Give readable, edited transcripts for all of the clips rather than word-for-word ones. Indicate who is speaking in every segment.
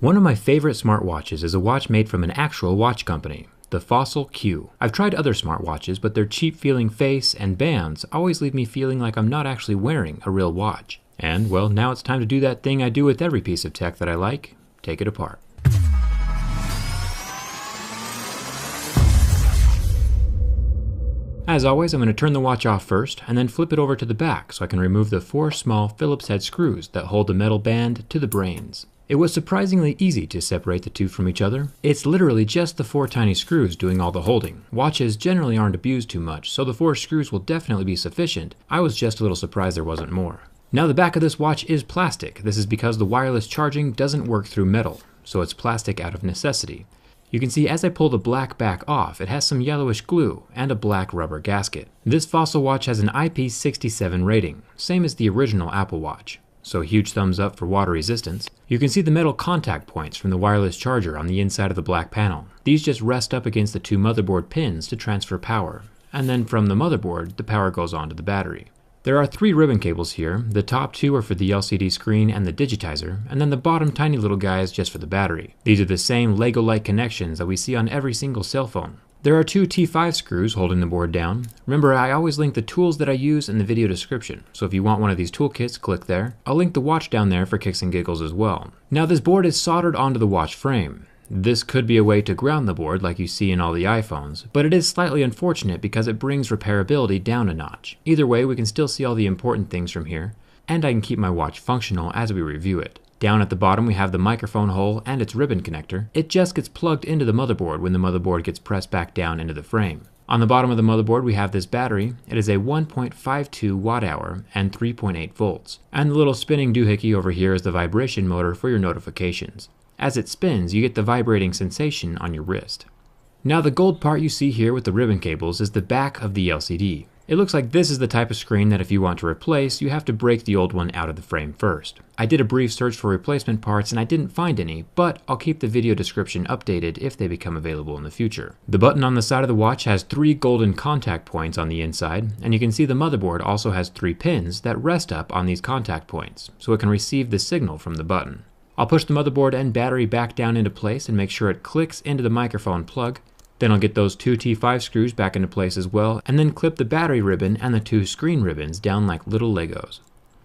Speaker 1: One of my favorite smartwatches is a watch made from an actual watch company, the Fossil Q. I've tried other smartwatches, but their cheap-feeling face and bands always leave me feeling like I'm not actually wearing a real watch. And, well, now it's time to do that thing I do with every piece of tech that I like, take it apart. As always, I'm going to turn the watch off first, and then flip it over to the back so I can remove the 4 small Phillips head screws that hold the metal band to the brains. It was surprisingly easy to separate the two from each other. It's literally just the 4 tiny screws doing all the holding. Watches generally aren't abused too much, so the 4 screws will definitely be sufficient. I was just a little surprised there wasn't more. Now the back of this watch is plastic. This is because the wireless charging doesn't work through metal, so it's plastic out of necessity. You can see as I pull the black back off, it has some yellowish glue and a black rubber gasket. This Fossil watch has an IP67 rating, same as the original Apple Watch. So huge thumbs up for water resistance. You can see the metal contact points from the wireless charger on the inside of the black panel. These just rest up against the 2 motherboard pins to transfer power, and then from the motherboard, the power goes on to the battery. There are 3 ribbon cables here. The top 2 are for the LCD screen and the digitizer, and then the bottom tiny little guy is just for the battery. These are the same Lego-like connections that we see on every single cell phone. There are 2 T5 screws holding the board down. Remember, I always link the tools that I use in the video description, so if you want one of these toolkits, click there. I'll link the watch down there for kicks and giggles as well. Now this board is soldered onto the watch frame. This could be a way to ground the board like you see in all the iPhones, but it is slightly unfortunate because it brings repairability down a notch. Either way, we can still see all the important things from here, and I can keep my watch functional as we review it. Down at the bottom we have the microphone hole and its ribbon connector. It just gets plugged into the motherboard when the motherboard gets pressed back down into the frame. On the bottom of the motherboard we have this battery. It is a 1.52 watt-hour and 3.8 volts. And the little spinning doohickey over here is the vibration motor for your notifications. As it spins, you get the vibrating sensation on your wrist. Now the gold part you see here with the ribbon cables is the back of the LCD. It looks like this is the type of screen that if you want to replace, you have to break the old one out of the frame first. I did a brief search for replacement parts and I didn't find any, but I'll keep the video description updated if they become available in the future. The button on the side of the watch has 3 golden contact points on the inside, and you can see the motherboard also has 3 pins that rest up on these contact points, so it can receive the signal from the button. I'll push the motherboard and battery back down into place and make sure it clicks into the microphone plug. Then I'll get those 2 T5 screws back into place as well, and then clip the battery ribbon and the 2 screen ribbons down like little Legos.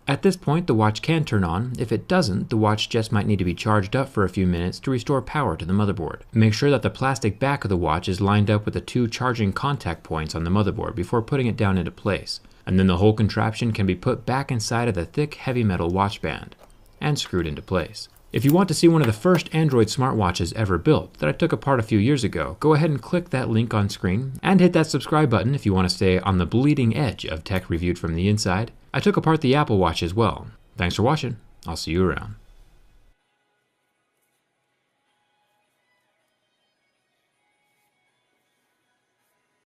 Speaker 1: At this point, the watch can turn on. If it doesn't, the watch just might need to be charged up for a few minutes to restore power to the motherboard. Make sure that the plastic back of the watch is lined up with the 2 charging contact points on the motherboard before putting it down into place, and then the whole contraption can be put back inside of the thick, heavy metal watch band and screwed into place. If you want to see one of the first Android smartwatches ever built that I took apart a few years ago, go ahead and click that link on screen and hit that subscribe button if you want to stay on the bleeding edge of tech reviewed from the inside. I took apart the Apple Watch as well. Thanks for watching. I'll see you around.